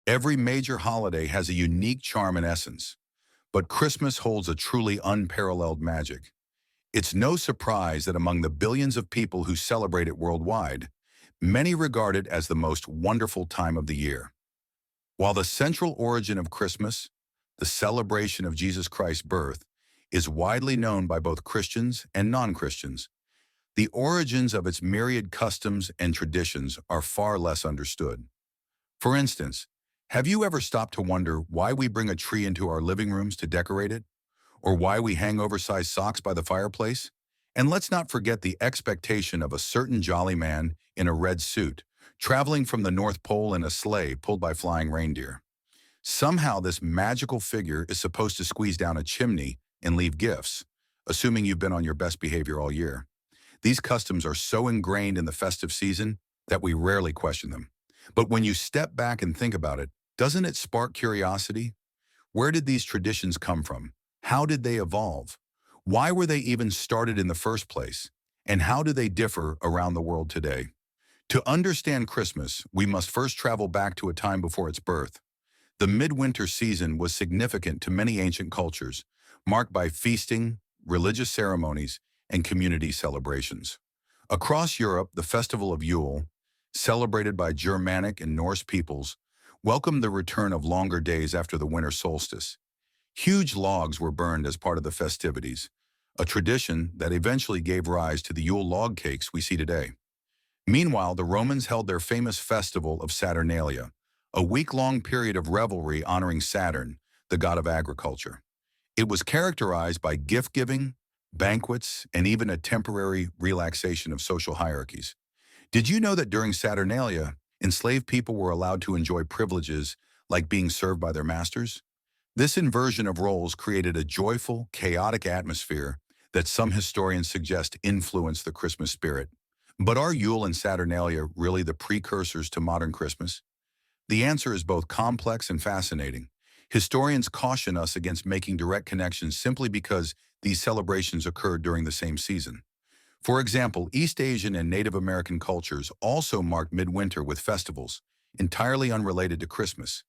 Every major holiday has a unique charm and essence, but Christmas holds a truly unparalleled magic. It's no surprise that among the billions of people who celebrate it worldwide, many regard it as the most wonderful time of the year. While the central origin of Christmas, the celebration of Jesus Christ's birth, is widely known by both Christians and non-Christians, the origins of its myriad customs and traditions are far less understood. For instance, have you ever stopped to wonder why we bring a tree into our living rooms to decorate it? Or why we hang oversized socks by the fireplace? And let's not forget the expectation of a certain jolly man in a red suit, traveling from the North Pole in a sleigh pulled by flying reindeer. Somehow this magical figure is supposed to squeeze down a chimney and leave gifts, assuming you've been on your best behavior all year. These customs are so ingrained in the festive season that we rarely question them. But when you step back and think about it, doesn't it spark curiosity? Where did these traditions come from? How did they evolve? Why were they even started in the first place? And how do they differ around the world today? To understand Christmas, we must first travel back to a time before its birth. The midwinter season was significant to many ancient cultures, marked by feasting, religious ceremonies, and community celebrations. Across Europe, the festival of Yule, celebrated by Germanic and Norse peoples, welcomed the return of longer days after the winter solstice. Huge logs were burned as part of the festivities, a tradition that eventually gave rise to the Yule log cakes we see today. Meanwhile, the Romans held their famous festival of Saturnalia, a week-long period of revelry honoring Saturn, the god of agriculture. It was characterized by gift-giving, banquets, and even a temporary relaxation of social hierarchies. Did you know that during Saturnalia, enslaved people were allowed to enjoy privileges like being served by their masters? This inversion of roles created a joyful, chaotic atmosphere that some historians suggest influenced the Christmas spirit. But are Yule and Saturnalia really the precursors to modern Christmas? The answer is both complex and fascinating. Historians caution us against making direct connections simply because these celebrations occurred during the same season. For example, East Asian and Native American cultures also marked midwinter with festivals, entirely unrelated to Christmas.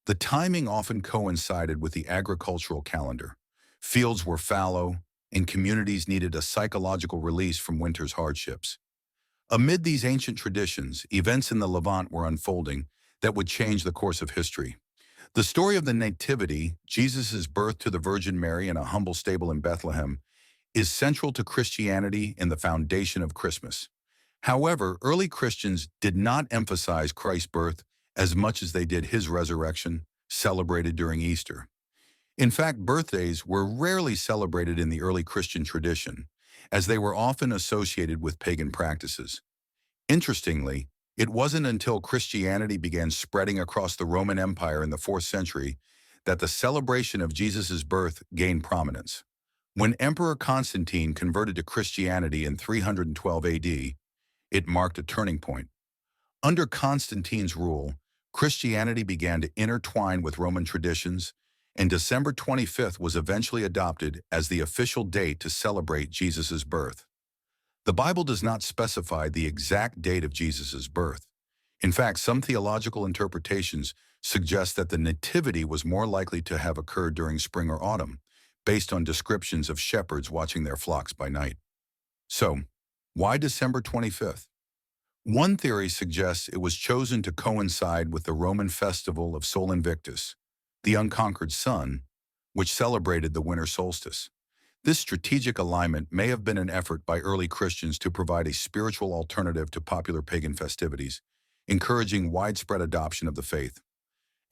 The timing often coincided with the agricultural calendar. Fields were fallow, and communities needed a psychological release from winter's hardships. Amid these ancient traditions, events in the Levant were unfolding that would change the course of history. The story of the Nativity, Jesus' birth to the Virgin Mary in a humble stable in Bethlehem, is central to Christianity and the foundation of Christmas. However, early Christians did not emphasize Christ's birth as much as they did his resurrection, celebrated during Easter. In fact, birthdays were rarely celebrated in the early Christian tradition, as they were often associated with pagan practices. Interestingly, it wasn't until Christianity began spreading across the Roman Empire in the 4th century that the celebration of Jesus' birth gained prominence. When Emperor Constantine converted to Christianity in 312 AD, it marked a turning point. Under Constantine's rule, Christianity began to intertwine with Roman traditions, and December 25th was eventually adopted as the official date to celebrate Jesus' birth. The Bible does not specify the exact date of Jesus' birth. In fact, some theological interpretations suggest that the Nativity was more likely to have occurred during spring or autumn, based on descriptions of shepherds watching their flocks by night. So, why December 25th? One theory suggests it was chosen to coincide with the Roman festival of Sol Invictus, the unconquered sun, which celebrated the winter solstice. This strategic alignment may have been an effort by early Christians to provide a spiritual alternative to popular pagan festivities, encouraging widespread adoption of the faith.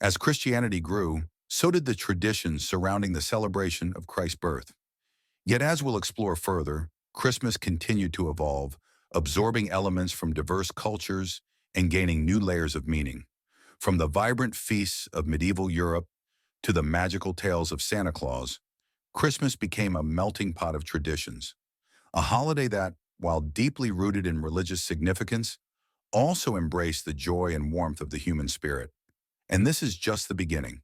As Christianity grew, so did the traditions surrounding the celebration of Christ's birth. Yet as we'll explore further, Christmas continued to evolve, absorbing elements from diverse cultures and gaining new layers of meaning. From the vibrant feasts of medieval Europe to the magical tales of Santa Claus, Christmas became a melting pot of traditions, a holiday that, while deeply rooted in religious significance, also embraced the joy and warmth of the human spirit. And this is just the beginning.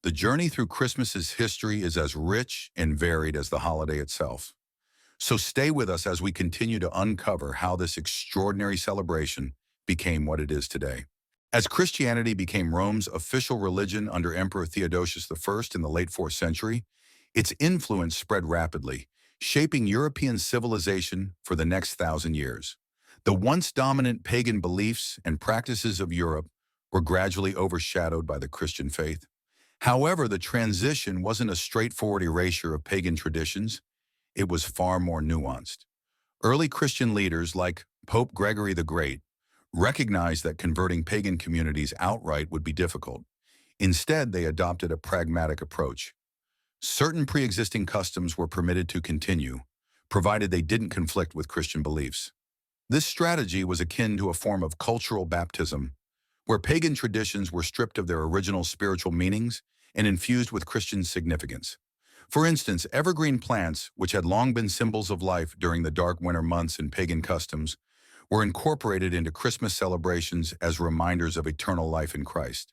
The journey through Christmas's history is as rich and varied as the holiday itself. So stay with us as we continue to uncover how this extraordinary celebration became what it is today. As Christianity became Rome's official religion under Emperor Theodosius I in the late 4th century, its influence spread rapidly, shaping European civilization for the next 1,000 years. The once dominant pagan beliefs and practices of Europe were gradually overshadowed by the Christian faith. However, the transition wasn't a straightforward erasure of pagan traditions. It was far more nuanced. Early Christian leaders like Pope Gregory the Great recognized that converting pagan communities outright would be difficult. Instead, they adopted a pragmatic approach. Certain pre-existing customs were permitted to continue, provided they didn't conflict with Christian beliefs. This strategy was akin to a form of cultural baptism, where pagan traditions were stripped of their original spiritual meanings and infused with Christian significance. For instance, evergreen plants, which had long been symbols of life during the dark winter months in pagan customs, were incorporated into Christmas celebrations as reminders of eternal life in Christ.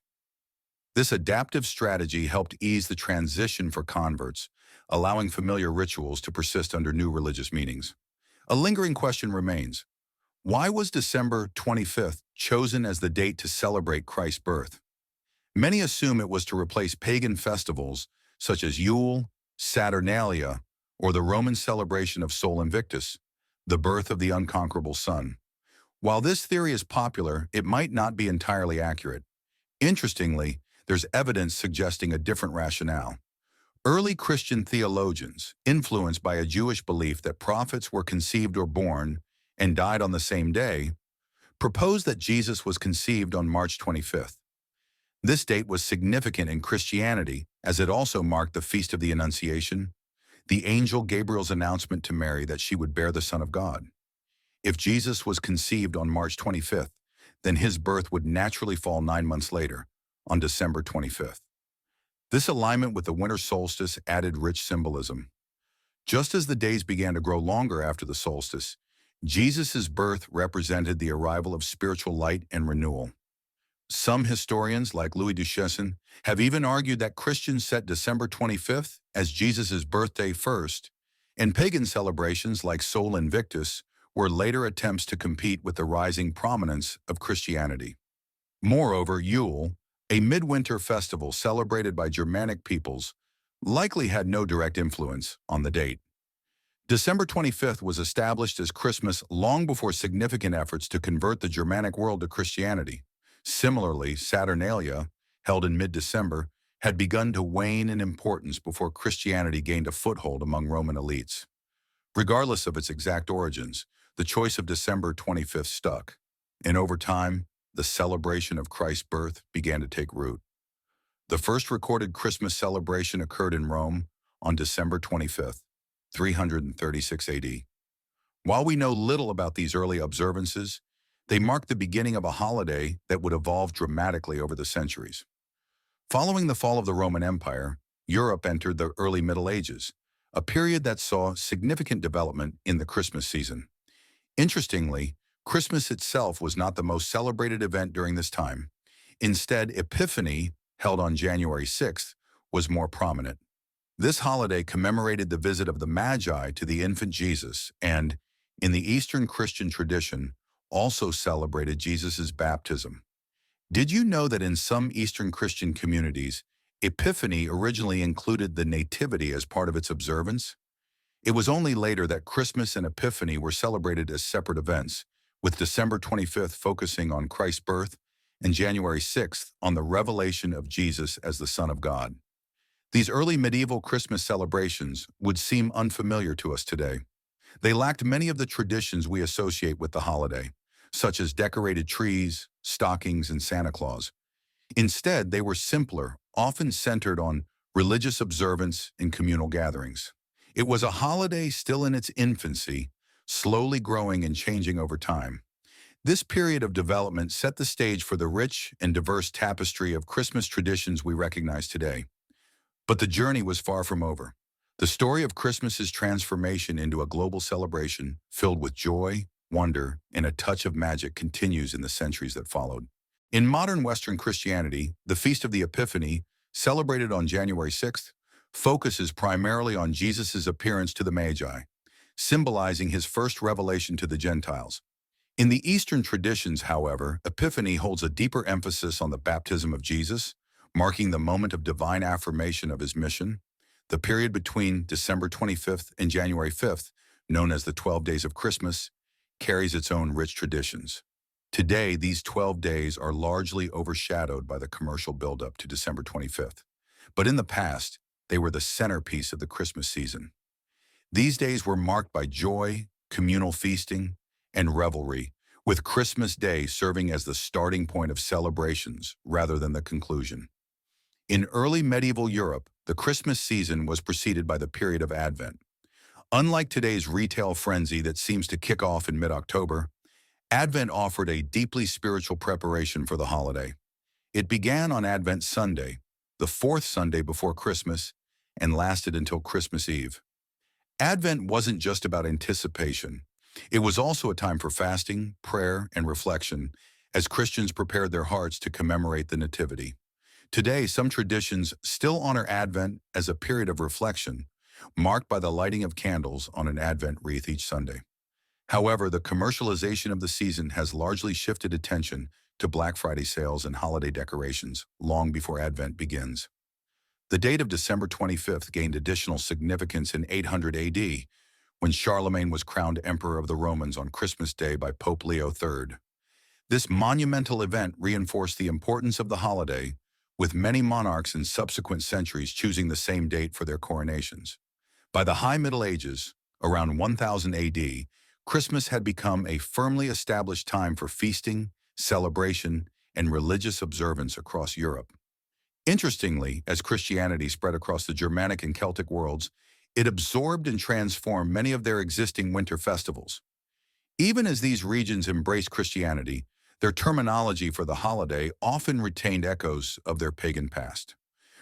This adaptive strategy helped ease the transition for converts, allowing familiar rituals to persist under new religious meanings. A lingering question remains. Why was December 25th chosen as the date to celebrate Christ's birth? Many assume it was to replace pagan festivals such as Yule, Saturnalia, or the Roman celebration of Sol Invictus, the birth of the unconquerable sun. While this theory is popular, it might not be entirely accurate. Interestingly, there's evidence suggesting a different rationale. Early Christian theologians, influenced by a Jewish belief that prophets were conceived or born and died on the same day, proposed that Jesus was conceived on March 25th. This date was significant in Christianity as it also marked the Feast of the Annunciation, the angel Gabriel's announcement to Mary that she would bear the Son of God. If Jesus was conceived on March 25th, then his birth would naturally fall 9 months later, on December 25th. This alignment with the winter solstice added rich symbolism. Just as the days began to grow longer after the solstice, Jesus' birth represented the arrival of spiritual light and renewal. Some historians, like Louis Duchesne, have even argued that Christians set December 25th as Jesus' birthday first, and pagan celebrations like Sol Invictus were later attempts to compete with the rising prominence of Christianity. Moreover, Yule, a midwinter festival celebrated by Germanic peoples, likely had no direct influence on the date. December 25th was established as Christmas long before significant efforts to convert the Germanic world to Christianity. Similarly, Saturnalia, held in mid-December, had begun to wane in importance before Christianity gained a foothold among Roman elites. Regardless of its exact origins, the choice of December 25th stuck, and over time, the celebration of Christ's birth began to take root. The first recorded Christmas celebration occurred in Rome on December 25th, 336 AD. While we know little about these early observances, they mark the beginning of a holiday that would evolve dramatically over the centuries. Following the fall of the Roman Empire, Europe entered the early Middle Ages, a period that saw significant development in the Christmas season. Interestingly, Christmas itself was not the most celebrated event during this time. Instead, Epiphany, held on January 6th, was more prominent. This holiday commemorated the visit of the Magi to the infant Jesus and, in the Eastern Christian tradition, also celebrated Jesus' baptism. Did you know that in some Eastern Christian communities, Epiphany originally included the Nativity as part of its observance? It was only later that Christmas and Epiphany were celebrated as separate events, with December 25th focusing on Christ's birth and January 6th on the revelation of Jesus as the Son of God. These early medieval Christmas celebrations would seem unfamiliar to us today. They lacked many of the traditions we associate with the holiday, such as decorated trees, stockings, and Santa Claus. Instead, they were simpler, often centered on religious observance and communal gatherings. It was a holiday still in its infancy, slowly growing and changing over time. This period of development set the stage for the rich and diverse tapestry of Christmas traditions we recognize today. But the journey was far from over. The story of Christmas's transformation into a global celebration filled with joy, wonder, and a touch of magic continues in the centuries that followed. In modern Western Christianity, the Feast of the Epiphany, celebrated on January 6th, focuses primarily on Jesus' appearance to the Magi, symbolizing his first revelation to the Gentiles. In the Eastern traditions, however, Epiphany holds a deeper emphasis on the baptism of Jesus, marking the moment of divine affirmation of his mission. The period between December 25th and January 5th, known as the 12 Days of Christmas, carries its own rich traditions. Today, these 12 days are largely overshadowed by the commercial buildup to December 25th. But in the past, they were the centerpiece of the Christmas season. These days were marked by joy, communal feasting, and revelry, with Christmas Day serving as the starting point of celebrations rather than the conclusion. In early medieval Europe, the Christmas season was preceded by the period of Advent. Unlike today's retail frenzy that seems to kick off in mid-October, Advent offered a deeply spiritual preparation for the holiday. It began on Advent Sunday, the fourth Sunday before Christmas, and lasted until Christmas Eve. Advent wasn't just about anticipation. It was also a time for fasting, prayer, and reflection as Christians prepared their hearts to commemorate the Nativity. Today, some traditions still honor Advent as a period of reflection, marked by the lighting of candles on an Advent wreath each Sunday. However, the commercialization of the season has largely shifted attention to Black Friday sales and holiday decorations long before Advent begins. The date of December 25th gained additional significance in 800 AD, when Charlemagne was crowned Emperor of the Romans on Christmas Day by Pope Leo III. This monumental event reinforced the importance of the holiday, with many monarchs in subsequent centuries choosing the same date for their coronations. By the High Middle Ages, around 1000 AD, Christmas had become a firmly established time for feasting, celebration, and religious observance across Europe. Interestingly, as Christianity spread across the Germanic and Celtic worlds, it absorbed and transformed many of their existing winter festivals. Even as these regions embraced Christianity, their terminology for the holiday often retained echoes of their pagan past.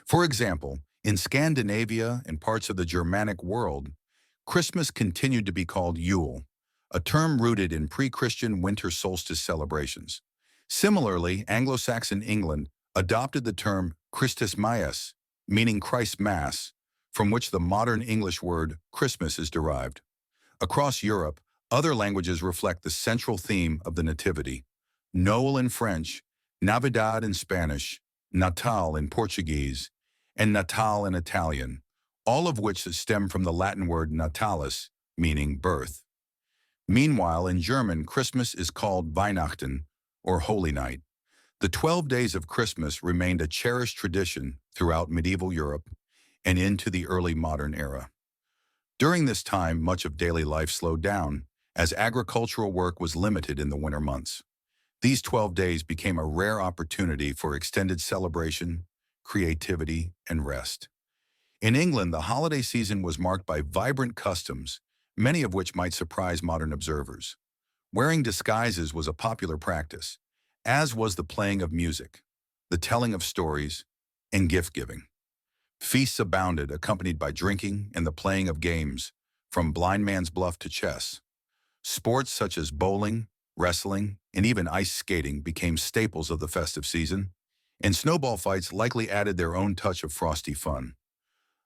For example, in Scandinavia and parts of the Germanic world, Christmas continued to be called Yule, a term rooted in pre-Christian winter solstice celebrations. Similarly, Anglo-Saxon England adopted the term Christus Mass, meaning Christ's Mass, from which the modern English word Christmas is derived. Across Europe, other languages reflect the central theme of the Nativity. Noel in French, Navidad in Spanish, Natal in Portuguese, and Natal in Italian, all of which stem from the Latin word natalis, meaning birth. Meanwhile, in German, Christmas is called Weihnachten, or Holy Night. The 12 days of Christmas remained a cherished tradition throughout medieval Europe and into the early modern era. During this time, much of daily life slowed down, as agricultural work was limited in the winter months. These 12 days became a rare opportunity for extended celebration, creativity, and rest. In England, the holiday season was marked by vibrant customs, many of which might surprise modern observers. Wearing disguises was a popular practice, as was the playing of music, the telling of stories, and gift-giving. Feasts abounded, accompanied by drinking and the playing of games, from blind man's bluff to chess. Sports such as bowling, wrestling, and even ice skating became staples of the festive season, and snowball fights likely added their own touch of frosty fun.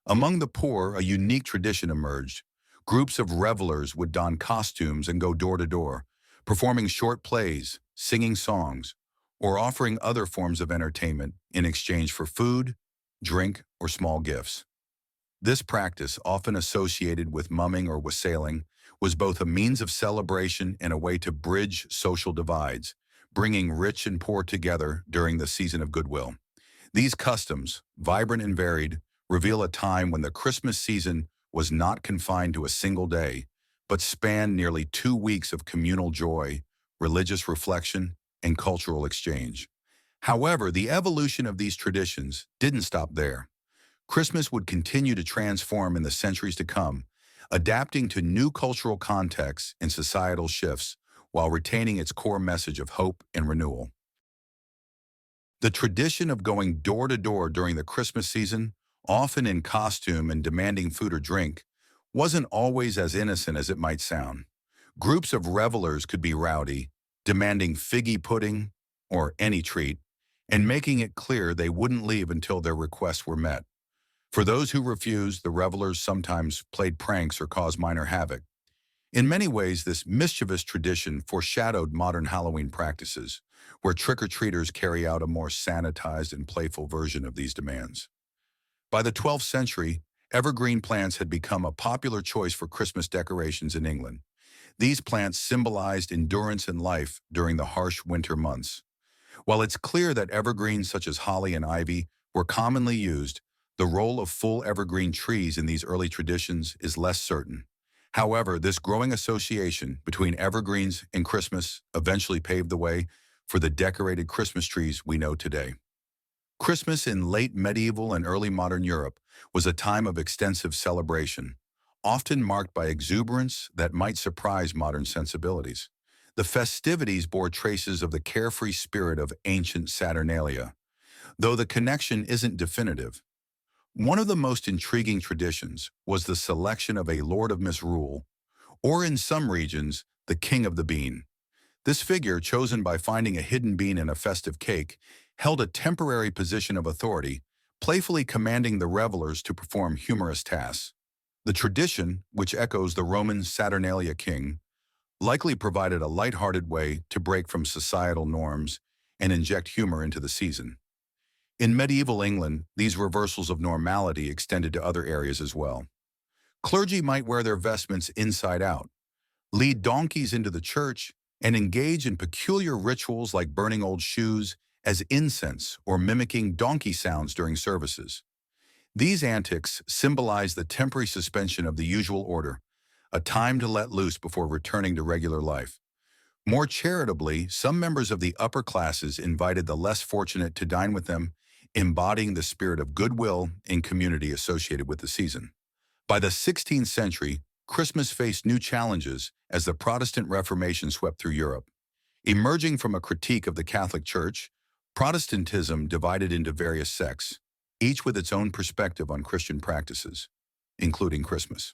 Among the poor, a unique tradition emerged. Groups of revelers would don costumes and go door to door, performing short plays, singing songs, or offering other forms of entertainment in exchange for food, drink, or small gifts. This practice, often associated with mumming or wassailing, was both a means of celebration and a way to bridge social divides, bringing rich and poor together during the season of goodwill. These customs, vibrant and varied, reveal a time when the Christmas season was not confined to a single day, but spanned nearly 2 weeks of communal joy, religious reflection, and cultural exchange. However, the evolution of these traditions didn't stop there. Christmas would continue to transform in the centuries to come, adapting to new cultural contexts and societal shifts while retaining its core message of hope and renewal. The tradition of going door to door during the Christmas season, often in costume and demanding food or drink, wasn't always as innocent as it might sound. Groups of revelers could be rowdy, demanding figgy pudding or any treat, and making it clear they wouldn't leave until their requests were met. For those who refused, the revelers sometimes played pranks or caused minor havoc. In many ways, this mischievous tradition foreshadowed modern Halloween practices, where trick-or-treaters carry out a more sanitized and playful version of these demands. By the 12th century, evergreen plants had become a popular choice for Christmas decorations in England. These plants symbolized endurance and life during the harsh winter months. While it's clear that evergreens such as holly and ivy were commonly used, the role of full evergreen trees in these early traditions is less certain. However, this growing association between evergreens and Christmas eventually paved the way for the decorated Christmas trees we know today. Christmas in late medieval and early modern Europe was a time of extensive celebration, often marked by exuberance that might surprise modern sensibilities. The festivities bore traces of the carefree spirit of ancient Saturnalia, though the connection isn't definitive. One of the most intriguing traditions was the selection of a Lord of Misrule, or in some regions, the King of the Bean. This figure, chosen by finding a hidden bean in a festive cake, held a temporary position of authority, playfully commanding the revelers to perform humorous tasks. The tradition, which echoes the Roman Saturnalia king, likely provided a light-hearted way to break from societal norms and inject humor into the season. In medieval England, these reversals of normality extended to other areas as well. Clergy might wear their vestments inside out, lead donkeys into the church, and engage in peculiar rituals like burning old shoes as incense or mimicking donkey sounds during services. These antics symbolize the temporary suspension of the usual order, a time to let loose before returning to regular life. More charitably, some members of the upper classes invited the less fortunate to dine with them, embodying the spirit of goodwill and community associated with the season. By the 16th century, Christmas faced new challenges as the Protestant Reformation swept through Europe. Emerging from a critique of the Catholic Church, Protestantism divided into various sects, each with its own perspective on Christian practices, including Christmas.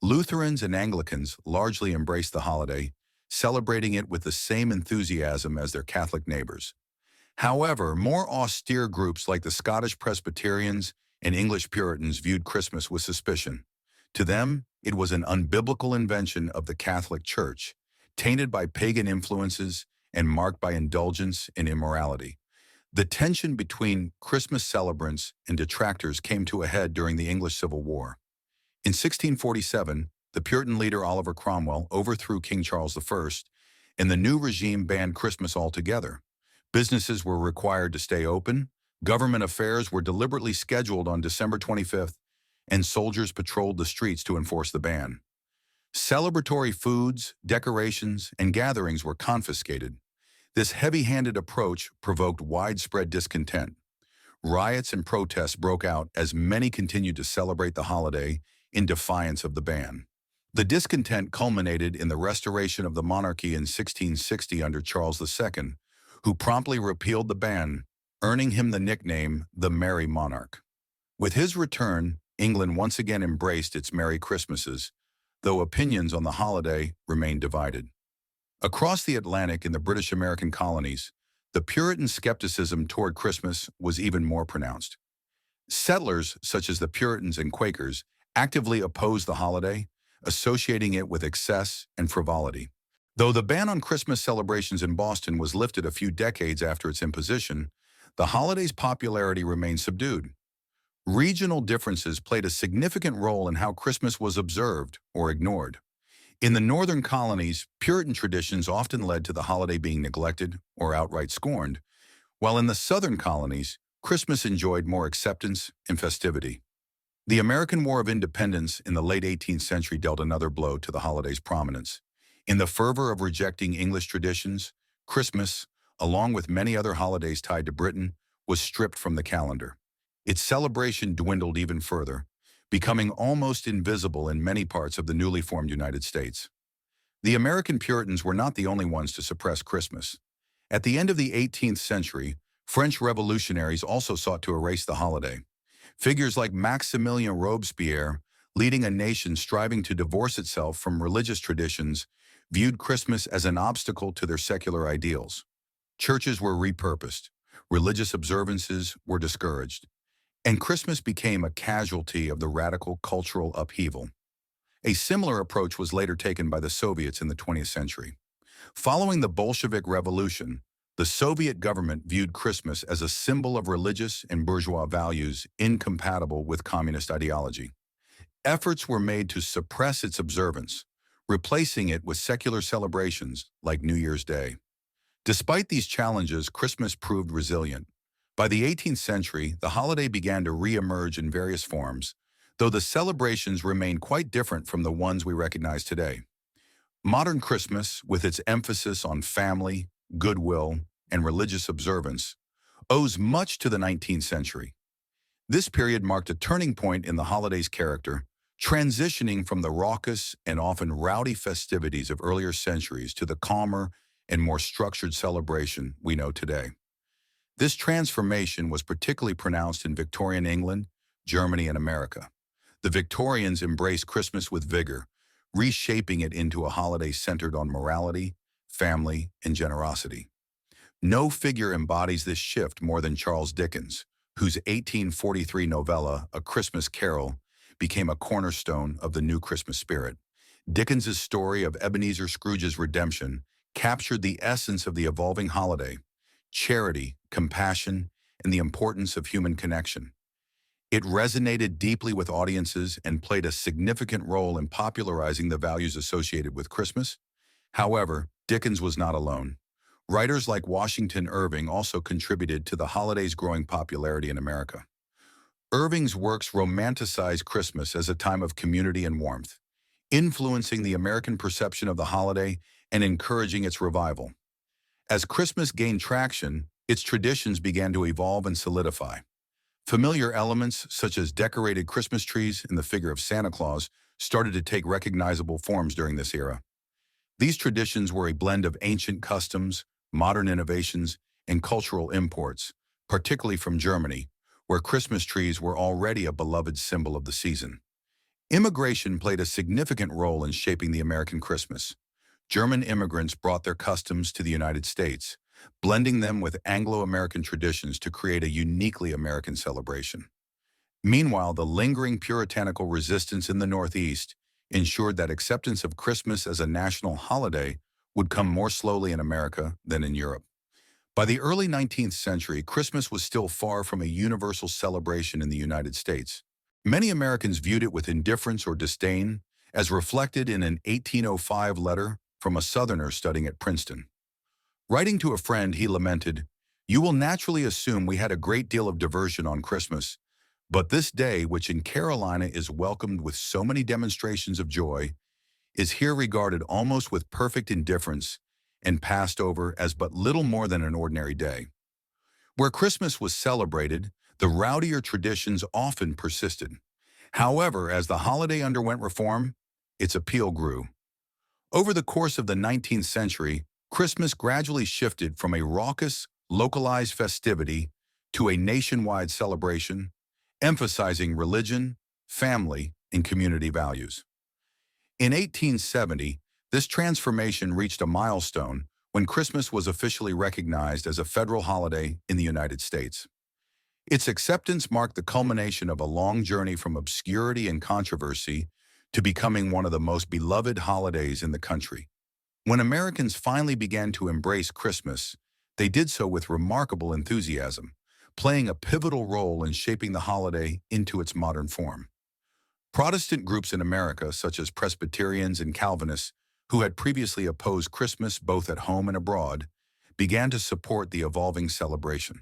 Lutherans and Anglicans largely embraced the holiday, celebrating it with the same enthusiasm as their Catholic neighbors. However, more austere groups like the Scottish Presbyterians and English Puritans viewed Christmas with suspicion. To them, it was an unbiblical invention of the Catholic Church, tainted by pagan influences and marked by indulgence and immorality. The tension between Christmas celebrants and detractors came to a head during the English Civil War. In 1647, the Puritan leader Oliver Cromwell overthrew King Charles I, and the new regime banned Christmas altogether. Businesses were required to stay open, government affairs were deliberately scheduled on December 25th, and soldiers patrolled the streets to enforce the ban. Celebratory foods, decorations, and gatherings were confiscated. This heavy-handed approach provoked widespread discontent. Riots and protests broke out as many continued to celebrate the holiday in defiance of the ban. The discontent culminated in the restoration of the monarchy in 1660 under Charles II, who promptly repealed the ban, earning him the nickname the Merry Monarch. With his return, England once again embraced its Merry Christmases, though opinions on the holiday remained divided. Across the Atlantic in the British American colonies, the Puritan skepticism toward Christmas was even more pronounced. Settlers, such as the Puritans and Quakers, actively opposed the holiday, associating it with excess and frivolity. Though the ban on Christmas celebrations in Boston was lifted a few decades after its imposition, the holiday's popularity remained subdued. Regional differences played a significant role in how Christmas was observed or ignored. In the northern colonies, Puritan traditions often led to the holiday being neglected or outright scorned, while in the southern colonies, Christmas enjoyed more acceptance and festivity. The American War of Independence in the late 18th century dealt another blow to the holiday's prominence. In the fervor of rejecting English traditions, Christmas, along with many other holidays tied to Britain, was stripped from the calendar. Its celebration dwindled even further, becoming almost invisible in many parts of the newly formed United States. The American Puritans were not the only ones to suppress Christmas. At the end of the 18th century, French revolutionaries also sought to erase the holiday. Figures like Maximilien Robespierre, leading a nation striving to divorce itself from religious traditions, viewed Christmas as an obstacle to their secular ideals. Churches were repurposed, religious observances were discouraged, and Christmas became a casualty of the radical cultural upheaval. A similar approach was later taken by the Soviets in the 20th century. Following the Bolshevik Revolution, the Soviet government viewed Christmas as a symbol of religious and bourgeois values incompatible with communist ideology. Efforts were made to suppress its observance, replacing it with secular celebrations like New Year's Day. Despite these challenges, Christmas proved resilient. By the 18th century, the holiday began to re-emerge in various forms, though the celebrations remained quite different from the ones we recognize today. Modern Christmas, with its emphasis on family, goodwill, and religious observance, owes much to the 19th century. This period marked a turning point in the holiday's character, transitioning from the raucous and often rowdy festivities of earlier centuries to the calmer and more structured celebration we know today. This transformation was particularly pronounced in Victorian England, Germany, and America. The Victorians embraced Christmas with vigor, reshaping it into a holiday centered on morality, family, and generosity. No figure embodies this shift more than Charles Dickens, whose 1843 novella, A Christmas Carol, became a cornerstone of the new Christmas spirit. Dickens's story of Ebenezer Scrooge's redemption captured the essence of the evolving holiday: charity, compassion, and the importance of human connection. It resonated deeply with audiences and played a significant role in popularizing the values associated with Christmas. However, Dickens was not alone. Writers like Washington Irving also contributed to the holiday's growing popularity in America. Irving's works romanticize Christmas as a time of community and warmth, influencing the American perception of the holiday and encouraging its revival. As Christmas gained traction, its traditions began to evolve and solidify. Familiar elements, such as decorated Christmas trees and the figure of Santa Claus, started to take recognizable forms during this era. These traditions were a blend of ancient customs, modern innovations, and cultural imports, particularly from Germany, where Christmas trees were already a beloved symbol of the season. Immigration played a significant role in shaping the American Christmas. German immigrants brought their customs to the United States, blending them with Anglo-American traditions to create a uniquely American celebration. Meanwhile, the lingering puritanical resistance in the Northeast ensured that acceptance of Christmas as a national holiday would come more slowly in America than in Europe. By the early 19th century, Christmas was still far from a universal celebration in the United States. Many Americans viewed it with indifference or disdain, as reflected in an 1805 letter from a Southerner studying at Princeton. Writing to a friend, he lamented, "You will naturally assume we had a great deal of diversion on Christmas, but this day, which in Carolina is welcomed with so many demonstrations of joy, is here regarded almost with perfect indifference and passed over as but little more than an ordinary day." Where Christmas was celebrated, the rowdier traditions often persisted. However, as the holiday underwent reform, its appeal grew. Over the course of the 19th century, Christmas gradually shifted from a raucous, localized festivity to a nationwide celebration, emphasizing religion, family, and community values. In 1870, this transformation reached a milestone when Christmas was officially recognized as a federal holiday in the United States. Its acceptance marked the culmination of a long journey from obscurity and controversy to becoming one of the most beloved holidays in the country. When Americans finally began to embrace Christmas, they did so with remarkable enthusiasm, playing a pivotal role in shaping the holiday into its modern form. Protestant groups in America, such as Presbyterians and Calvinists, who had previously opposed Christmas both at home and abroad, began to support the evolving celebration.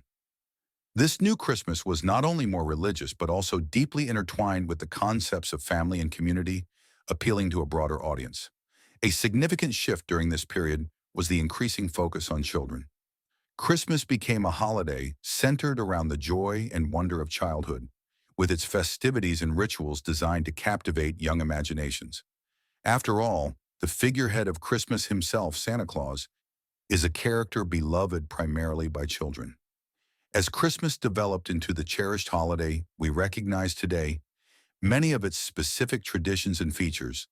This new Christmas was not only more religious but also deeply intertwined with the concepts of family and community, appealing to a broader audience. A significant shift during this period was the increasing focus on children. Christmas became a holiday centered around the joy and wonder of childhood, with its festivities and rituals designed to captivate young imaginations. After all, the figurehead of Christmas himself, Santa Claus, is a character beloved primarily by children. As Christmas developed into the cherished holiday we recognize today, many of its specific traditions and features,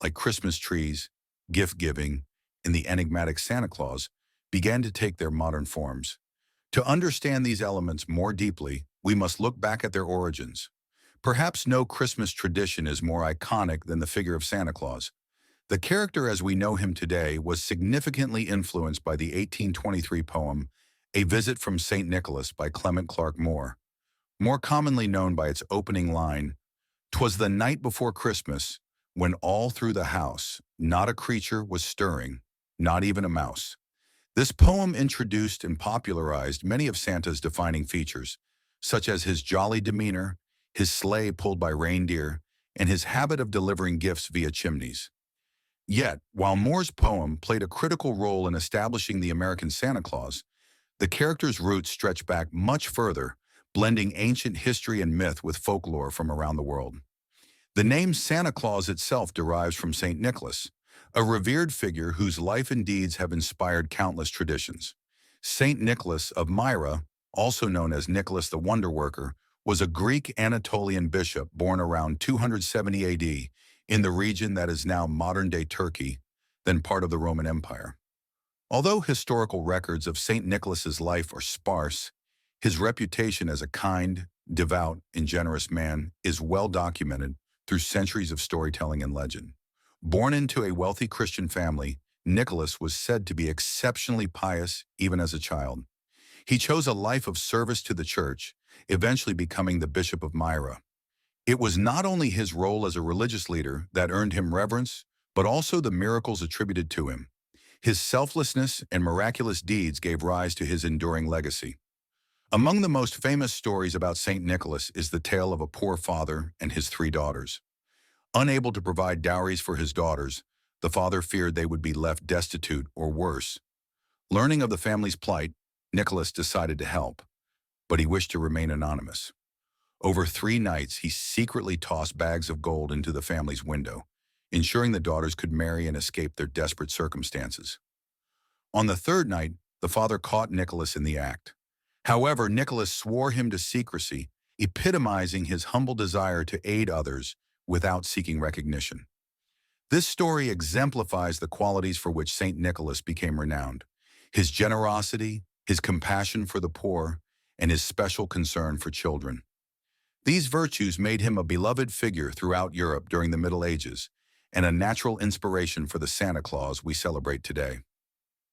like Christmas trees, gift-giving, and the enigmatic Santa Claus, began to take their modern forms. To understand these elements more deeply, we must look back at their origins. Perhaps no Christmas tradition is more iconic than the figure of Santa Claus. The character as we know him today was significantly influenced by the 1823 poem A Visit from St. Nicholas by Clement Clarke Moore, more commonly known by its opening line, "'Twas the night before Christmas, when all through the house not a creature was stirring, not even a mouse." This poem introduced and popularized many of Santa's defining features, such as his jolly demeanor, his sleigh pulled by reindeer, and his habit of delivering gifts via chimneys. Yet, while Moore's poem played a critical role in establishing the American Santa Claus, the character's roots stretch back much further, blending ancient history and myth with folklore from around the world. The name Santa Claus itself derives from St. Nicholas, a revered figure whose life and deeds have inspired countless traditions. St. Nicholas of Myra, also known as Nicholas the Wonder Worker, was a Greek Anatolian bishop born around 270 AD in the region that is now modern-day Turkey, then part of the Roman Empire. Although historical records of St. Nicholas's life are sparse, his reputation as a kind, devout, and generous man is well documented through centuries of storytelling and legend. Born into a wealthy Christian family, Nicholas was said to be exceptionally pious even as a child. He chose a life of service to the church, eventually becoming the Bishop of Myra. It was not only his role as a religious leader that earned him reverence, but also the miracles attributed to him. His selflessness and miraculous deeds gave rise to his enduring legacy. Among the most famous stories about St. Nicholas is the tale of a poor father and his three daughters. Unable to provide dowries for his daughters, the father feared they would be left destitute or worse. Learning of the family's plight, Nicholas decided to help, but he wished to remain anonymous. Over 3 nights, he secretly tossed bags of gold into the family's window, ensuring the daughters could marry and escape their desperate circumstances. On the 3rd night, the father caught Nicholas in the act. However, Nicholas swore him to secrecy, epitomizing his humble desire to aid others without seeking recognition. This story exemplifies the qualities for which St. Nicholas became renowned: his generosity, his compassion for the poor, and his special concern for children. These virtues made him a beloved figure throughout Europe during the Middle Ages and a natural inspiration for the Santa Claus we celebrate today.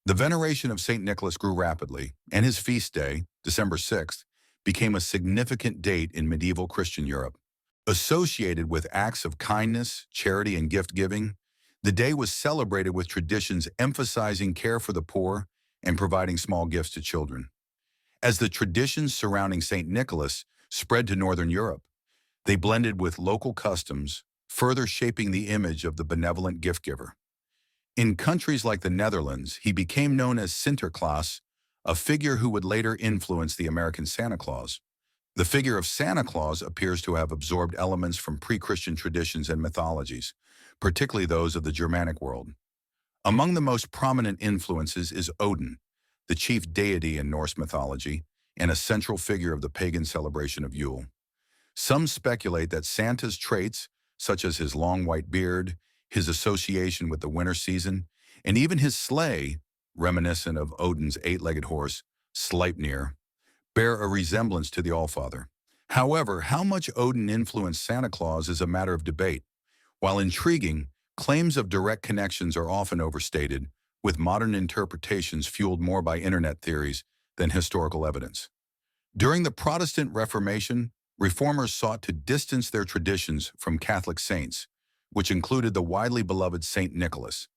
The veneration of St. Nicholas grew rapidly, and his feast day, December 6th, became a significant date in medieval Christian Europe. Associated with acts of kindness, charity, and gift-giving, the day was celebrated with traditions emphasizing care for the poor and providing small gifts to children. As the traditions surrounding St. Nicholas spread to Northern Europe, they blended with local customs, further shaping the image of the benevolent gift-giver. In countries like the Netherlands, he became known as Sinterklaas, a figure who would later influence the American Santa Claus. The figure of Santa Claus appears to have absorbed elements from pre-Christian traditions and mythologies, particularly those of the Germanic world. Among the most prominent influences is Odin, the chief deity in Norse mythology and a central figure of the pagan celebration of Yule. Some speculate that Santa's traits, such as his long white beard, his association with the winter season, and even his sleigh, reminiscent of Odin's 8-legged horse, Sleipnir, bear a resemblance to the Allfather. However, how much Odin influenced Santa Claus is a matter of debate. While intriguing, claims of direct connections are often overstated, with modern interpretations fueled more by internet theories than historical evidence. During the Protestant Reformation, reformers sought to distance their traditions from Catholic saints, which included the widely beloved St. Nicholas.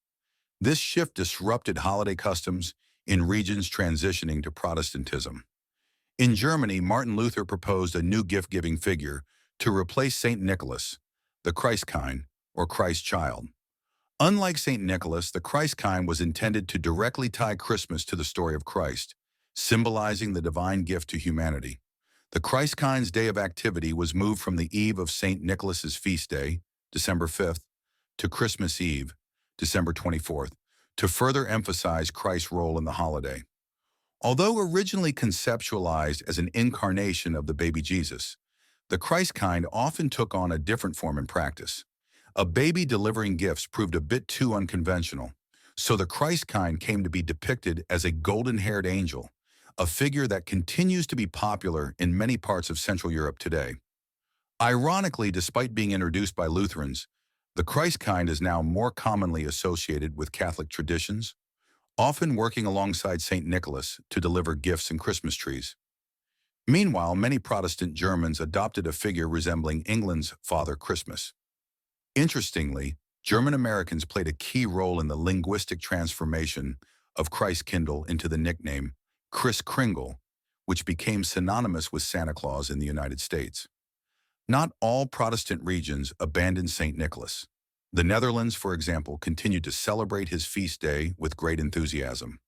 This shift disrupted holiday customs in regions transitioning to Protestantism. In Germany, Martin Luther proposed a new gift-giving figure to replace St. Nicholas, the Christkind, or Christ child. Unlike St. Nicholas, the Christkind was intended to directly tie Christmas to the story of Christ, symbolizing the divine gift to humanity. The Christkind's day of activity was moved from the eve of St. Nicholas's feast day, December 5th, to Christmas Eve, December 24th, to further emphasize Christ's role in the holiday. Although originally conceptualized as an incarnation of the baby Jesus, the Christkind often took on a different form in practice. A baby delivering gifts proved a bit too unconventional, so the Christkind came to be depicted as a golden-haired angel, a figure that continues to be popular in many parts of Central Europe today. Ironically, despite being introduced by Lutherans, the Christkind is now more commonly associated with Catholic traditions, often working alongside St. Nicholas to deliver gifts and Christmas trees. Meanwhile, many Protestant Germans adopted a figure resembling England's Father Christmas. Interestingly, German Americans played a key role in the linguistic transformation of Christkindl into the nickname Kris Kringle, which became synonymous with Santa Claus in the United States. Not all Protestant regions abandoned St. Nicholas. The Netherlands, for example, continued to celebrate his feast day with great enthusiasm.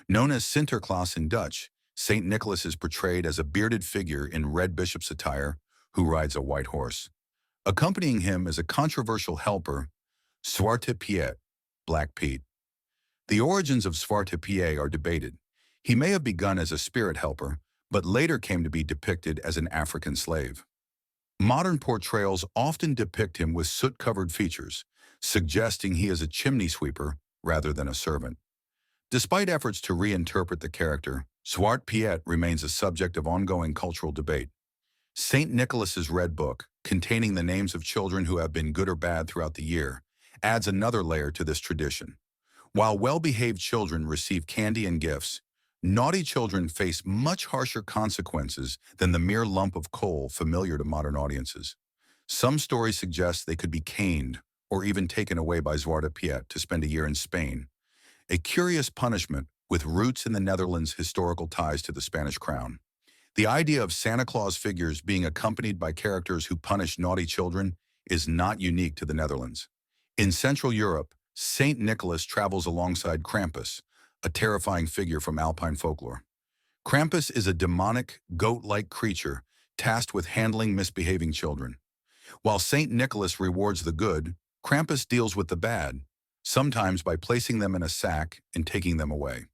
Known as Sinterklaas in Dutch, St. Nicholas is portrayed as a bearded figure in red bishop's attire who rides a white horse. Accompanying him is a controversial helper, Zwarte Piet, Black Pete. The origins of Zwarte Piet are debated. He may have begun as a spirit helper, but later came to be depicted as an African slave. Modern portrayals often depict him with soot-covered features, suggesting he is a chimney sweeper rather than a servant. Despite efforts to reinterpret the character, Zwarte Piet remains a subject of ongoing cultural debate. St. Nicholas's Red Book, containing the names of children who have been good or bad throughout the year, adds another layer to this tradition. While well-behaved children receive candy and gifts, naughty children face much harsher consequences than the mere lump of coal familiar to modern audiences. Some stories suggest they could be caned or even taken away by Zwarte Piet to spend a year in Spain, a curious punishment with roots in the Netherlands' historical ties to the Spanish crown. The idea of Santa Claus figures being accompanied by characters who punish naughty children is not unique to the Netherlands. In Central Europe, St. Nicholas travels alongside Krampus, a terrifying figure from Alpine folklore. Krampus is a demonic, goat-like creature tasked with handling misbehaving children. While St. Nicholas rewards the good, Krampus deals with the bad, sometimes by placing them in a sack and taking them away.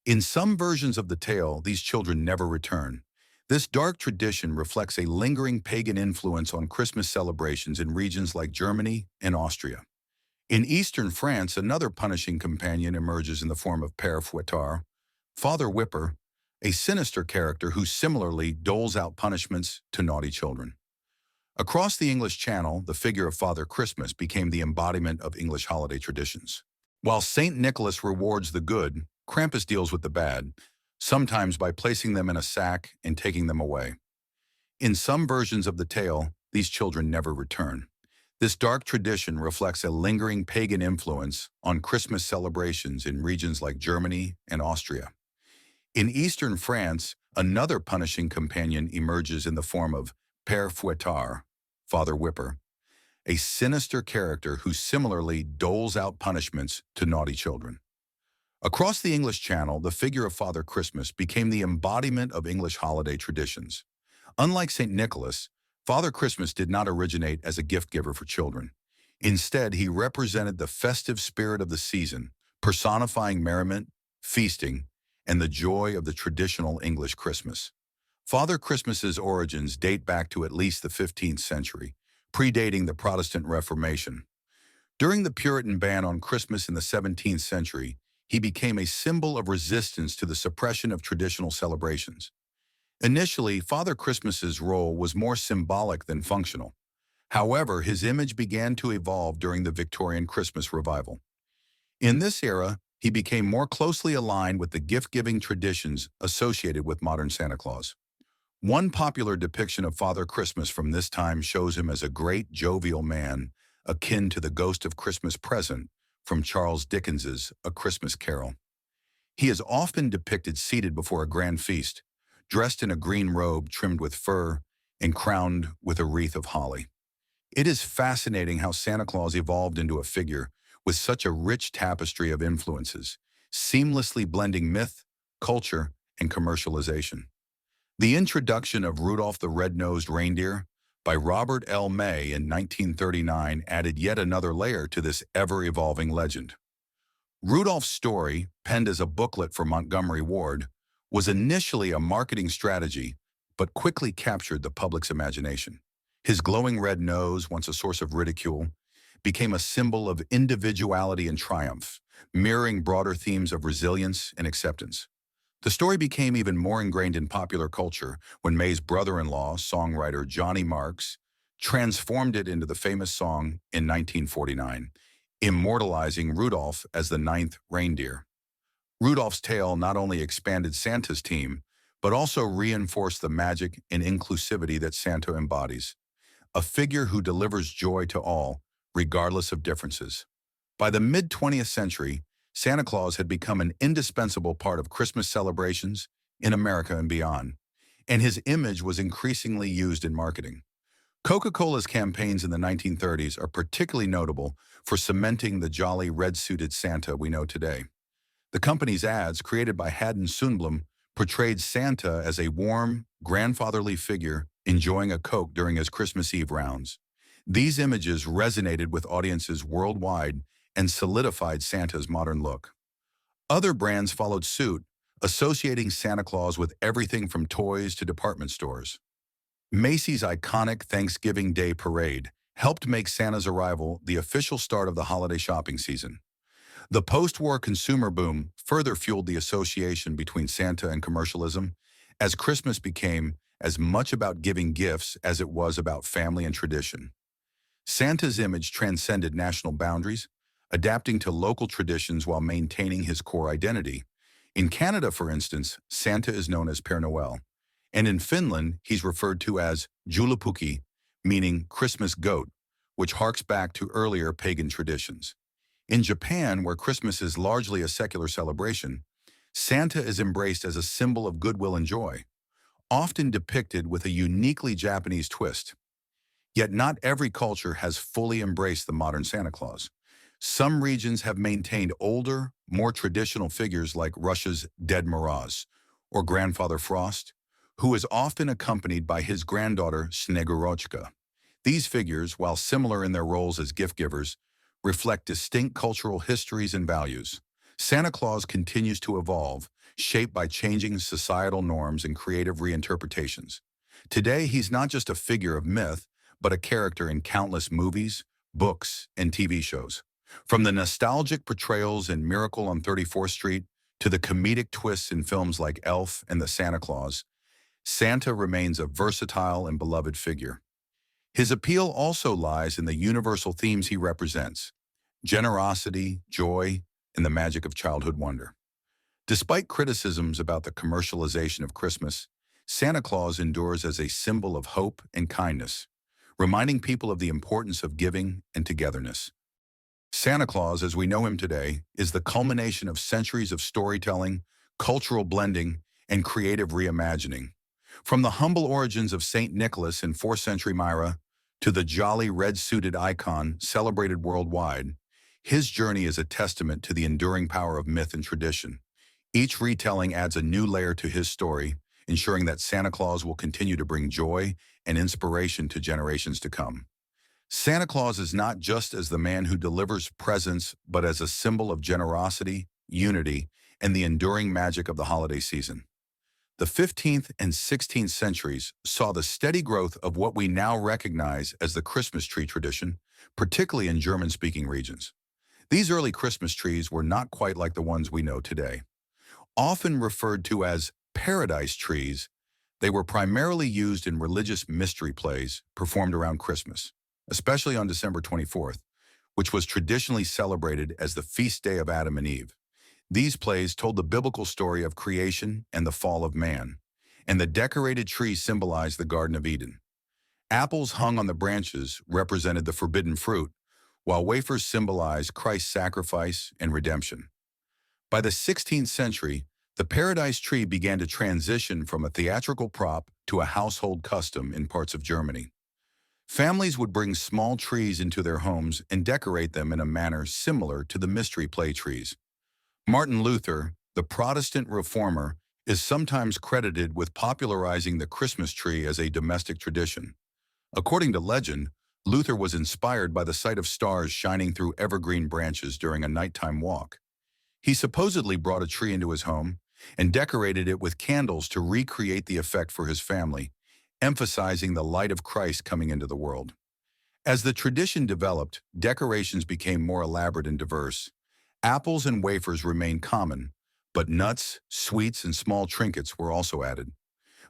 In some versions of the tale, these children never return. This dark tradition reflects a lingering pagan influence on Christmas celebrations in regions like Germany and Austria. In eastern France, another punishing companion emerges in the form of Père Fouettard, Father Whipper, a sinister character who similarly doles out punishments to naughty children. Across the English Channel, the figure of Father Christmas became the embodiment of English holiday traditions. While St. Nicholas rewards the good, Krampus deals with the bad, sometimes by placing them in a sack and taking them away. In some versions of the tale, these children never return. This dark tradition reflects a lingering pagan influence on Christmas celebrations in regions like Germany and Austria. In eastern France, another punishing companion emerges in the form of Père Fouettard, Father Whipper, a sinister character who similarly doles out punishments to naughty children. Across the English Channel, the figure of Father Christmas became the embodiment of English holiday traditions. Unlike St. Nicholas, Father Christmas did not originate as a gift giver for children. Instead, he represented the festive spirit of the season, personifying merriment, feasting, and the joy of the traditional English Christmas. Father Christmas's origins date back to at least the 15th century, predating the Protestant Reformation. During the Puritan ban on Christmas in the 17th century, he became a symbol of resistance to the suppression of traditional celebrations. Initially, Father Christmas's role was more symbolic than functional. However, his image began to evolve during the Victorian Christmas revival. In this era, he became more closely aligned with the gift-giving traditions associated with modern Santa Claus. One popular depiction of Father Christmas from this time shows him as a great, jovial man, akin to the Ghost of Christmas Present from Charles Dickens's A Christmas Carol. He is often depicted seated before a grand feast, dressed in a green robe trimmed with fur and crowned with a wreath of holly. It is fascinating how Santa Claus evolved into a figure with such a rich tapestry of influences, seamlessly blending myth, culture, and commercialization. The introduction of Rudolph the Red-Nosed Reindeer by Robert L. May in 1939 added yet another layer to this ever-evolving legend. Rudolph's story, penned as a booklet for Montgomery Ward, was initially a marketing strategy, but quickly captured the public's imagination. His glowing red nose, once a source of ridicule, became a symbol of individuality and triumph, mirroring broader themes of resilience and acceptance. The story became even more ingrained in popular culture when May's brother-in-law, songwriter Johnny Marks, transformed it into the famous song in 1949, immortalizing Rudolph as the ninth reindeer. Rudolph's tale not only expanded Santa's team, but also reinforced the magic and inclusivity that Santa embodies, a figure who delivers joy to all, regardless of differences. By the mid-20th century, Santa Claus had become an indispensable part of Christmas celebrations in America and beyond, and his image was increasingly used in marketing. Coca-Cola's campaigns in the 1930s are particularly notable for cementing the jolly red-suited Santa we know today. The company's ads, created by Haddon Sundblom, portrayed Santa as a warm, grandfatherly figure enjoying a Coke during his Christmas Eve rounds. These images resonated with audiences worldwide and solidified Santa's modern look. Other brands followed suit, associating Santa Claus with everything from toys to department stores. Macy's iconic Thanksgiving Day Parade helped make Santa's arrival the official start of the holiday shopping season. The post-war consumer boom further fueled the association between Santa and commercialism, as Christmas became as much about giving gifts as it was about family and tradition. Santa's image transcended national boundaries, adapting to local traditions while maintaining his core identity. In Canada, for instance, Santa is known as Père Noël, and in Finland, he's referred to as Joulupukki, meaning Christmas goat, which harks back to earlier pagan traditions. In Japan, where Christmas is largely a secular celebration, Santa is embraced as a symbol of goodwill and joy, often depicted with a uniquely Japanese twist. Yet not every culture has fully embraced the modern Santa Claus. Some regions have maintained older, more traditional figures like Russia's Ded Moroz or Grandfather Frost, who is often accompanied by his granddaughter Snegurotchka. These figures, while similar in their roles as gift givers, reflect distinct cultural histories and values. Santa Claus continues to evolve, shaped by changing societal norms and creative reinterpretations. Today, he's not just a figure of myth, but a character in countless movies, books, and TV shows. From the nostalgic portrayals in Miracle on 34th Street to the comedic twists in films like Elf and the Santa Claus, Santa remains a versatile and beloved figure. His appeal also lies in the universal themes he represents: generosity, joy, and the magic of childhood wonder. Despite criticisms about the commercialization of Christmas, Santa Claus endures as a symbol of hope and kindness, reminding people of the importance of giving and togetherness. Santa Claus, as we know him today, is the culmination of centuries of storytelling, cultural blending, and creative reimagining. From the humble origins of St. Nicholas in 4th century Myra to the jolly red-suited icon celebrated worldwide, his journey is a testament to the enduring power of myth and tradition. Each retelling adds a new layer to his story, ensuring that Santa Claus will continue to bring joy and inspiration to generations to come. Santa Claus is not just as the man who delivers presents, but as a symbol of generosity, unity, and the enduring magic of the holiday season. The 15th and 16th centuries saw the steady growth of what we now recognize as the Christmas tree tradition, particularly in German-speaking regions. These early Christmas trees were not quite like the ones we know today. Often referred to as paradise trees, they were primarily used in religious mystery plays performed around Christmas, especially on December 24th, which was traditionally celebrated as the feast day of Adam and Eve. These plays told the biblical story of creation and the fall of man, and the decorated tree symbolized the Garden of Eden. Apples hung on the branches represented the forbidden fruit, while wafers symbolized Christ's sacrifice and redemption. By the 16th century, the paradise tree began to transition from a theatrical prop to a household custom in parts of Germany. Families would bring small trees into their homes and decorate them in a manner similar to the mystery play trees. Martin Luther, the Protestant Reformer, is sometimes credited with popularizing the Christmas tree as a domestic tradition. According to legend, Luther was inspired by the sight of stars shining through evergreen branches during a nighttime walk. He supposedly brought a tree into his home and decorated it with candles to recreate the effect for his family, emphasizing the light of Christ coming into the world. As the tradition developed, decorations became more elaborate and diverse. Apples and wafers remained common, but nuts, sweets, and small trinkets were also added.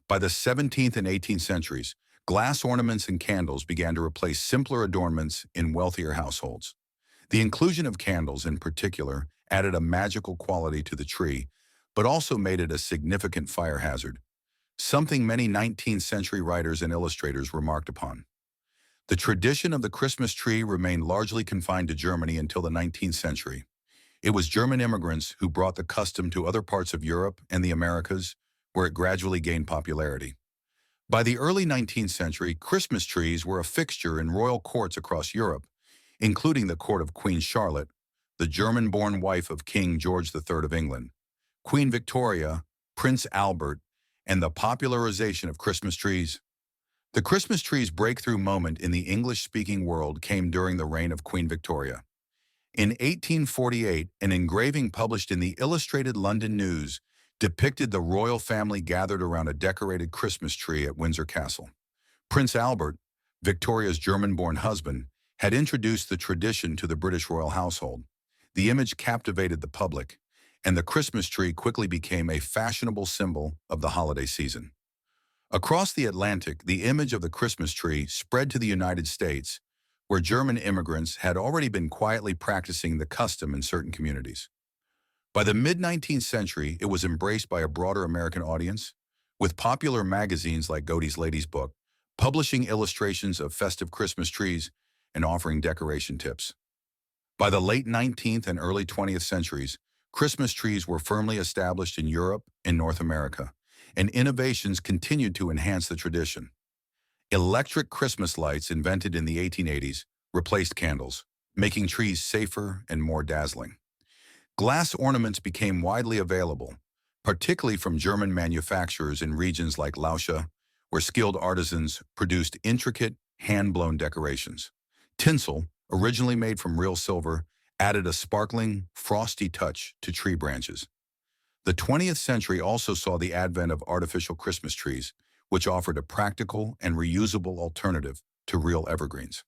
By the 17th and 18th centuries, Glass ornaments and candles began to replace simpler adornments in wealthier households. The inclusion of candles, in particular, added a magical quality to the tree, but also made it a significant fire hazard, something many 19th century writers and illustrators remarked upon. The tradition of the Christmas tree remained largely confined to Germany until the 19th century. It was German immigrants who brought the custom to other parts of Europe and the Americas, where it gradually gained popularity. By the early 19th century, Christmas trees were a fixture in royal courts across Europe, including the court of Queen Charlotte, the German-born wife of King George III of England, Queen Victoria, Prince Albert, and the popularization of Christmas trees. The Christmas tree's breakthrough moment in the English-speaking world came during the reign of Queen Victoria. In 1848, an engraving published in the Illustrated London News depicted the royal family gathered around a decorated Christmas tree at Windsor Castle. Prince Albert, Victoria's German-born husband, had introduced the tradition to the British royal household. The image captivated the public, and the Christmas tree quickly became a fashionable symbol of the holiday season. Across the Atlantic, the image of the Christmas tree spread to the United States, where German immigrants had already been quietly practicing the custom in certain communities. By the mid-19th century, it was embraced by a broader American audience, with popular magazines like Godey's Lady's Book publishing illustrations of festive Christmas trees and offering decoration tips. By the late 19th and early 20th centuries, Christmas trees were firmly established in Europe and North America, and innovations continued to enhance the tradition. Electric Christmas lights, invented in the 1880s, replaced candles, making trees safer and more dazzling. Glass ornaments became widely available, particularly from German manufacturers in regions like Lauscha, where skilled artisans produced intricate, hand-blown decorations. Tinsel, originally made from real silver, added a sparkling, frosty touch to tree branches. The 20th century also saw the advent of artificial Christmas trees, which offered a practical and reusable alternative to real evergreens.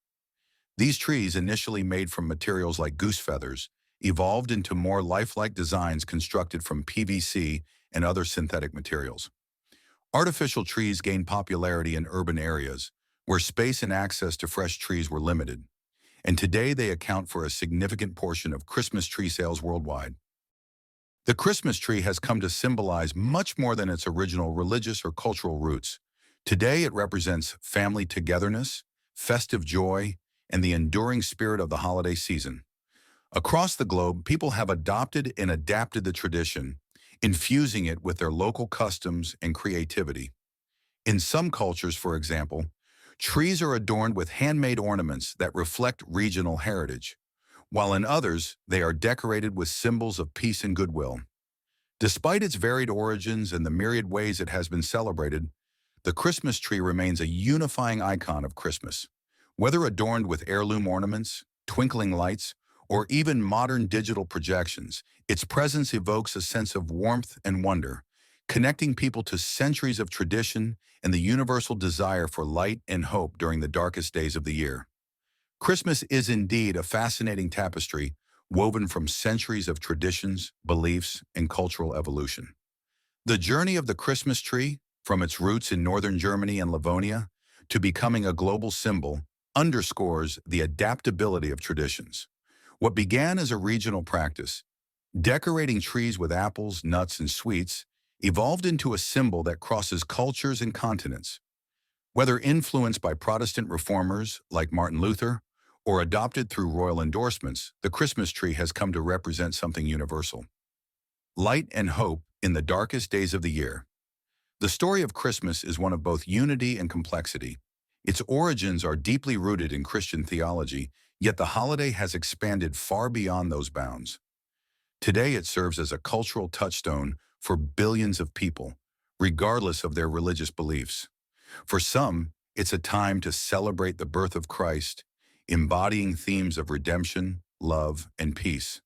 These trees, initially made from materials like goose feathers, evolved into more lifelike designs constructed from PVC and other synthetic materials. Artificial trees gained popularity in urban areas, where space and access to fresh trees were limited, and today they account for a significant portion of Christmas tree sales worldwide. The Christmas tree has come to symbolize much more than its original religious or cultural roots. Today it represents family togetherness, festive joy, and the enduring spirit of the holiday season. Across the globe, people have adopted and adapted the tradition, infusing it with their local customs and creativity. In some cultures, for example, trees are adorned with handmade ornaments that reflect regional heritage, while in others, they are decorated with symbols of peace and goodwill. Despite its varied origins and the myriad ways it has been celebrated, the Christmas tree remains a unifying icon of Christmas. Whether adorned with heirloom ornaments, twinkling lights, or even modern digital projections, its presence evokes a sense of warmth and wonder, connecting people to centuries of tradition and the universal desire for light and hope during the darkest days of the year. Christmas is indeed a fascinating tapestry woven from centuries of traditions, beliefs, and cultural evolution. The journey of the Christmas tree, from its roots in northern Germany and Livonia to becoming a global symbol, underscores the adaptability of traditions. What began as a regional practice, decorating trees with apples, nuts, and sweets, evolved into a symbol that crosses cultures and continents. Whether influenced by Protestant reformers like Martin Luther or adopted through royal endorsements, the Christmas tree has come to represent something universal: light and hope in the darkest days of the year. The story of Christmas is one of both unity and complexity. Its origins are deeply rooted in Christian theology, yet the holiday has expanded far beyond those bounds. Today it serves as a cultural touchstone for billions of people, regardless of their religious beliefs. For some, it's a time to celebrate the birth of Christ, embodying themes of redemption, love, and peace.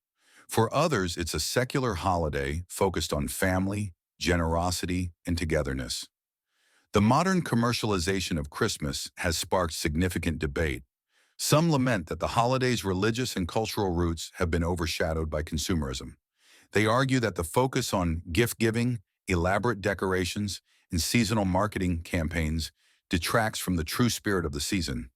For others, it's a secular holiday focused on family, generosity, and togetherness. The modern commercialization of Christmas has sparked significant debate. Some lament that the holiday's religious and cultural roots have been overshadowed by consumerism. They argue that the focus on gift-giving, elaborate decorations, and seasonal marketing campaigns detracts from the true spirit of the season.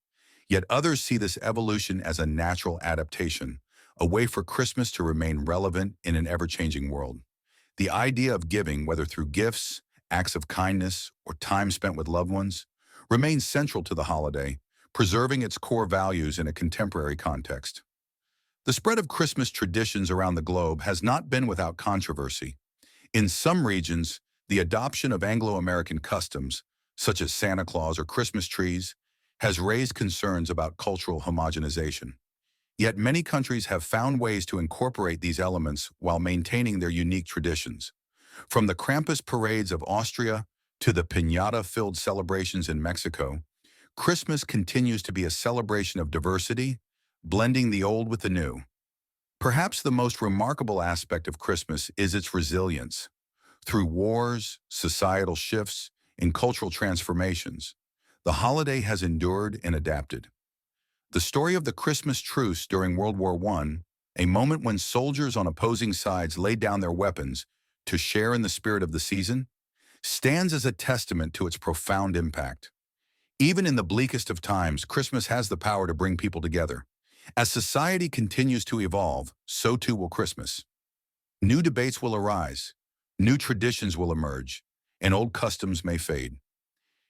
Yet others see this evolution as a natural adaptation, a way for Christmas to remain relevant in an ever-changing world. The idea of giving, whether through gifts, acts of kindness, or time spent with loved ones, remains central to the holiday, preserving its core values in a contemporary context. The spread of Christmas traditions around the globe has not been without controversy. In some regions, the adoption of Anglo-American customs, such as Santa Claus or Christmas trees, has raised concerns about cultural homogenization. Yet many countries have found ways to incorporate these elements while maintaining their unique traditions. From the Krampus parades of Austria to the piñata-filled celebrations in Mexico, Christmas continues to be a celebration of diversity, blending the old with the new. Perhaps the most remarkable aspect of Christmas is its resilience. Through wars, societal shifts, and cultural transformations, the holiday has endured and adapted. The story of the Christmas truce during World War I, a moment when soldiers on opposing sides laid down their weapons to share in the spirit of the season, stands as a testament to its profound impact. Even in the bleakest of times, Christmas has the power to bring people together. As society continues to evolve, so too will Christmas. New debates will arise, new traditions will emerge, and old customs may fade.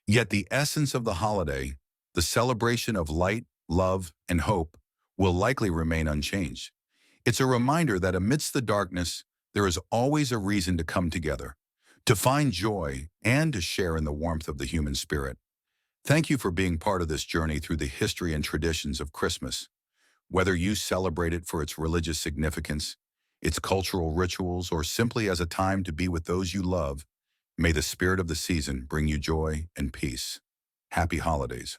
Yet the essence of the holiday, the celebration of light, love, and hope, will likely remain unchanged. It's a reminder that amidst the darkness, there is always a reason to come together, to find joy, and to share in the warmth of the human spirit. Thank you for being part of this journey through the history and traditions of Christmas. Whether you celebrate it for its religious significance, its cultural rituals, or simply as a time to be with those you love, may the spirit of the season bring you joy and peace. Happy holidays.